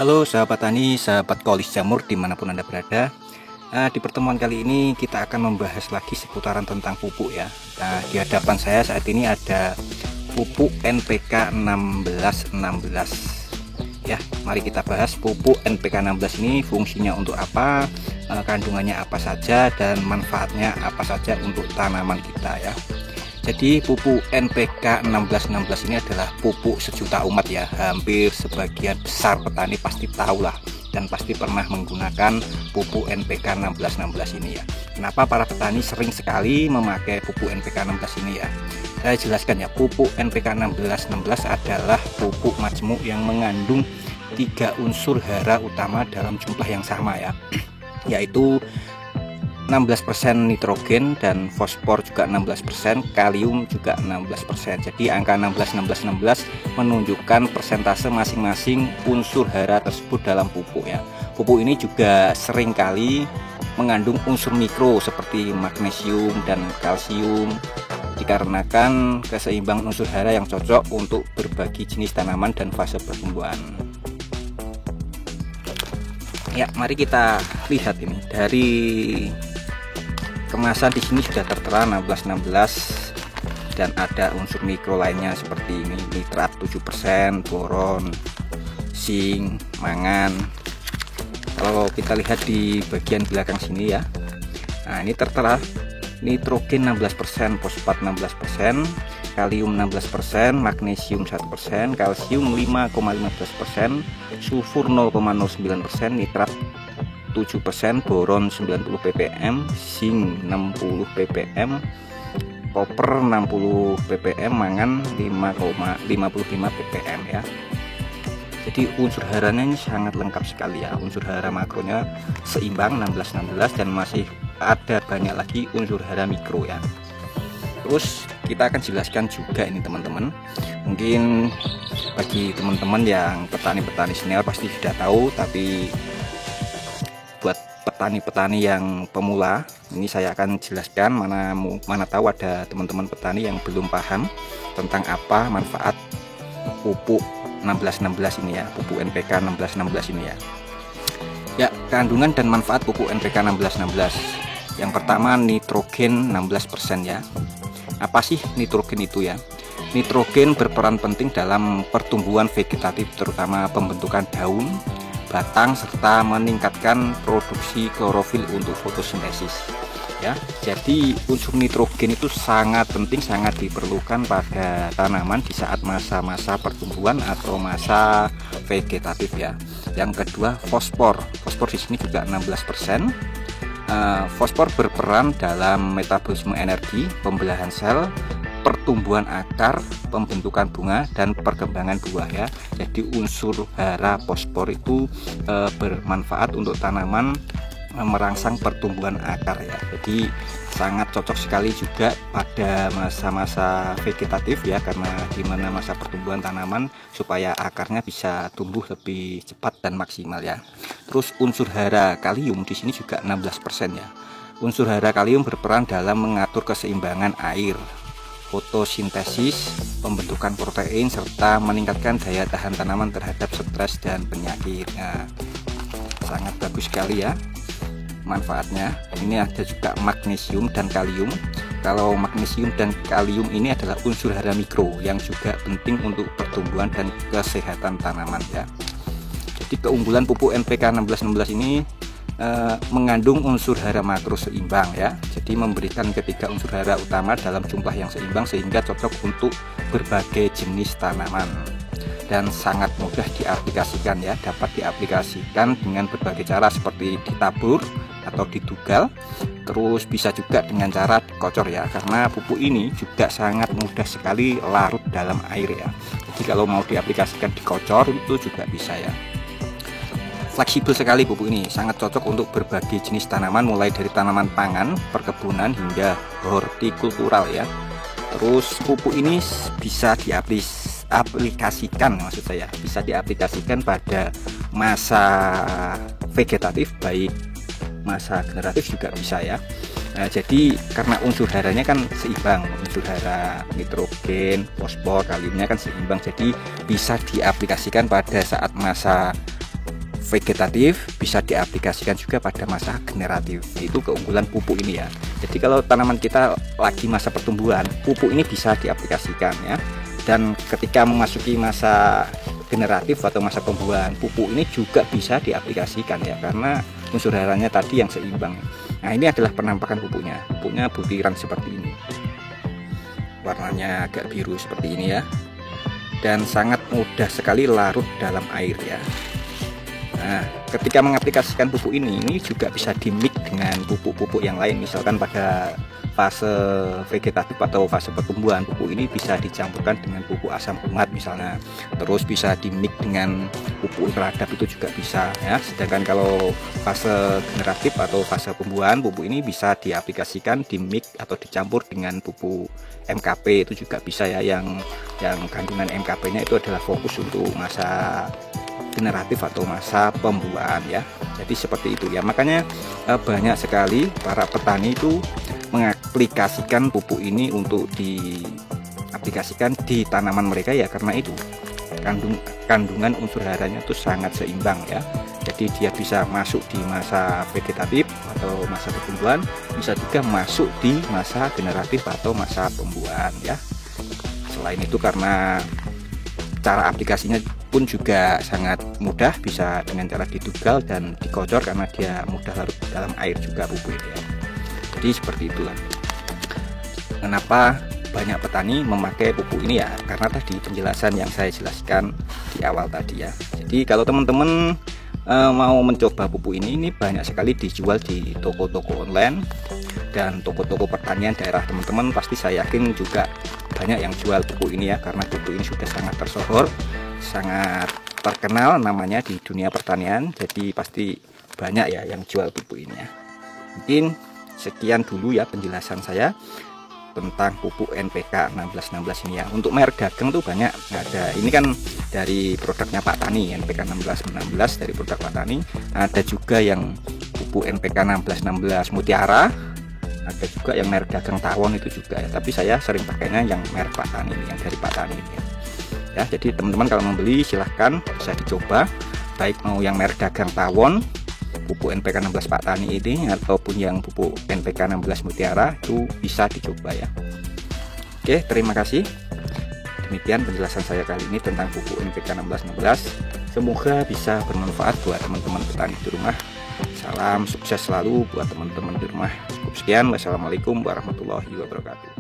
Halo sahabat tani, sahabat kolis jamur dimanapun Anda berada. Di pertemuan kali ini kita akan membahas lagi seputaran tentang pupuk ya. Di hadapan saya saat ini ada pupuk NPK 1616 ya. Mari kita bahas pupuk NPK 16 ini fungsinya untuk apa, kandungannya apa saja, dan manfaatnya apa saja untuk tanaman kita ya. Jadi pupuk NPK 1616 ini adalah pupuk sejuta umat ya. Hampir sebagian besar petani pasti tahulah dan pasti pernah menggunakan pupuk NPK 1616 ini ya. Kenapa para petani sering sekali memakai pupuk NPK 16 ini ya? Saya jelaskan ya, pupuk NPK 1616 adalah pupuk majmuk yang mengandung 3 unsur hara utama dalam jumlah yang sama ya, yaitu 16% nitrogen dan fosfor juga 16%, kalium juga 16%. Jadi angka 16 menunjukkan persentase masing-masing unsur hara tersebut dalam pupuk ya. Pupuk ini juga seringkali mengandung unsur mikro seperti magnesium dan kalsium, dikarenakan keseimbangan unsur hara yang cocok untuk berbagai jenis tanaman dan fase pertumbuhan. Ya, mari kita lihat ini dari kemasan. Di sini sudah tertera 1616 dan ada unsur mikro lainnya seperti ini, nitrat 7%, boron, zinc, mangan. Kalau kita lihat di bagian belakang sini ya, nah ini tertera nitrogen 16%, fosfat 16%, kalium 16%, magnesium 1%, kalsium 5,15%, sulfur 0,09%, nitrat 7%, boron 90 ppm, zinc 60 ppm, koper 60 ppm, mangan 5,55 ppm ya. Jadi unsur haranya ini sangat lengkap sekali ya. Unsur hara makronya seimbang 1616 dan masih ada banyak lagi unsur hara mikro ya. Terus kita akan jelaskan juga ini teman-teman. Mungkin bagi teman-teman yang petani-petani senior pasti sudah tahu, tapi buat petani-petani yang pemula ini saya akan jelaskan, mana tahu ada teman-teman petani yang belum paham tentang apa manfaat pupuk 1616 ini ya, pupuk NPK 1616 ini ya. Ya, kandungan dan manfaat pupuk NPK 1616. Yang pertama, nitrogen 16% ya. Apa sih nitrogen itu ya? Nitrogen berperan penting dalam pertumbuhan vegetatif, terutama pembentukan daun, batang, serta meningkatkan produksi klorofil untuk fotosintesis ya. Jadi unsur nitrogen itu sangat penting, sangat diperlukan pada tanaman di saat masa-masa pertumbuhan atau masa vegetatif ya. Yang kedua, fosfor di sini juga 16%. Fosfor berperan dalam metabolisme energi, pembelahan sel, pertumbuhan akar, pembentukan bunga, dan perkembangan buah ya. Jadi unsur hara fosfor itu bermanfaat untuk tanaman, merangsang pertumbuhan akar ya. Jadi sangat cocok sekali juga pada masa-masa vegetatif ya, karena dimana masa pertumbuhan tanaman supaya akarnya bisa tumbuh lebih cepat dan maksimal ya. Terus unsur hara kalium di sini juga 16% ya. Unsur hara kalium berperan dalam mengatur keseimbangan air, fotosintesis, pembentukan protein, serta meningkatkan daya tahan tanaman terhadap stres dan penyakit. Nah, sangat bagus sekali ya manfaatnya. Ini ada juga magnesium dan kalium. Kalau magnesium dan kalium ini adalah unsur hara mikro yang juga penting untuk pertumbuhan dan kesehatan tanaman ya. Jadi keunggulan pupuk NPK 1616 ini mengandung unsur hara makro seimbang ya. Jadi memberikan ketiga unsur hara utama dalam jumlah yang seimbang sehingga cocok untuk berbagai jenis tanaman dan sangat mudah diaplikasikan ya. Dapat diaplikasikan dengan berbagai cara seperti ditabur atau didugal, terus bisa juga dengan cara dikocor ya, karena pupuk ini juga sangat mudah sekali larut dalam air ya. Jadi kalau mau diaplikasikan dikocor itu juga bisa ya. Fleksibel sekali pupuk ini, sangat cocok untuk berbagai jenis tanaman mulai dari tanaman pangan, perkebunan hingga hortikultural ya. Terus pupuk ini bisa diaplikasikan, maksud saya bisa diaplikasikan pada masa vegetatif, baik masa generatif juga bisa ya. Nah, jadi karena unsur haranya kan seimbang, unsur hara nitrogen, fosfor, kaliumnya kan seimbang, jadi bisa diaplikasikan pada saat masa vegetatif, bisa diaplikasikan juga pada masa generatif. Itu keunggulan pupuk ini ya. Jadi kalau tanaman kita lagi masa pertumbuhan, pupuk ini bisa diaplikasikan ya. Dan ketika memasuki masa generatif atau masa pembuahan, pupuk ini juga bisa diaplikasikan ya, karena unsur hariannya tadi yang seimbang. Nah, ini adalah penampakan pupuknya. Pupuknya butiran seperti ini, warnanya agak biru seperti ini ya, dan sangat mudah sekali larut dalam air ya. Nah, ketika mengaplikasikan pupuk ini juga bisa di-mix dengan pupuk-pupuk yang lain. Misalkan pada fase vegetatif atau fase pertumbuhan, pupuk ini bisa dicampurkan dengan pupuk asam umat misalnya. Terus bisa di-mix dengan pupuk peradap, itu juga bisa ya. Sedangkan kalau fase generatif atau fase pembuahan, pupuk ini bisa diaplikasikan, di-mix atau dicampur dengan pupuk MKP, itu juga bisa ya. Yang kandungan MKP-nya itu adalah fokus untuk masa generatif atau masa pembuahan ya. Jadi seperti itu ya. Makanya banyak sekali para petani itu mengaplikasikan pupuk ini untuk diaplikasikan di tanaman mereka ya, karena itu kandungan unsur hariannya itu sangat seimbang ya. Jadi dia bisa masuk di masa vegetatif atau masa pertumbuhan, bisa juga masuk di masa generatif atau masa pembuahan ya. Selain itu karena cara aplikasinya pun juga sangat mudah, bisa dengan cara ditugal dan dikocor karena dia mudah larut dalam air juga pupuk ini ya. Jadi seperti itulah kenapa banyak petani memakai pupuk ini ya, karena tadi penjelasan yang saya jelaskan di awal tadi ya. Jadi kalau teman-teman mau mencoba pupuk ini banyak sekali dijual di toko-toko online dan toko-toko pertanian daerah teman-teman. Pasti saya yakin juga banyak yang jual pupuk ini ya, karena pupuk ini sudah sangat tersohor, sangat terkenal namanya di dunia pertanian. Jadi pasti banyak ya yang jual pupuk ini ya. Mungkin sekian dulu ya penjelasan saya tentang pupuk NPK 1616 ini ya. Untuk merek dagang tuh banyak nggak ada. Ini kan dari produknya Pak Tani, NPK 1616 dari produk Pak Tani. Ada juga yang pupuk NPK 1616 Mutiara, ada juga yang merek dagang tawon itu juga ya. Tapi saya sering pakainya yang merek Pak Tani, yang dari Pak Tani ya. Ya, jadi teman-teman kalau membeli silahkan bisa dicoba, baik mau yang merek dagang tawon, pupuk NPK 16 Pak Tani ini, ataupun yang pupuk NPK 16 Mutiara, itu bisa dicoba ya. Oke, terima kasih. Demikian penjelasan saya kali ini tentang pupuk NPK 1616. Semoga bisa bermanfaat buat teman-teman petani di rumah. Salam sukses selalu buat teman-teman di rumah. Cukup sekian. Wassalamualaikum warahmatullahi wabarakatuh.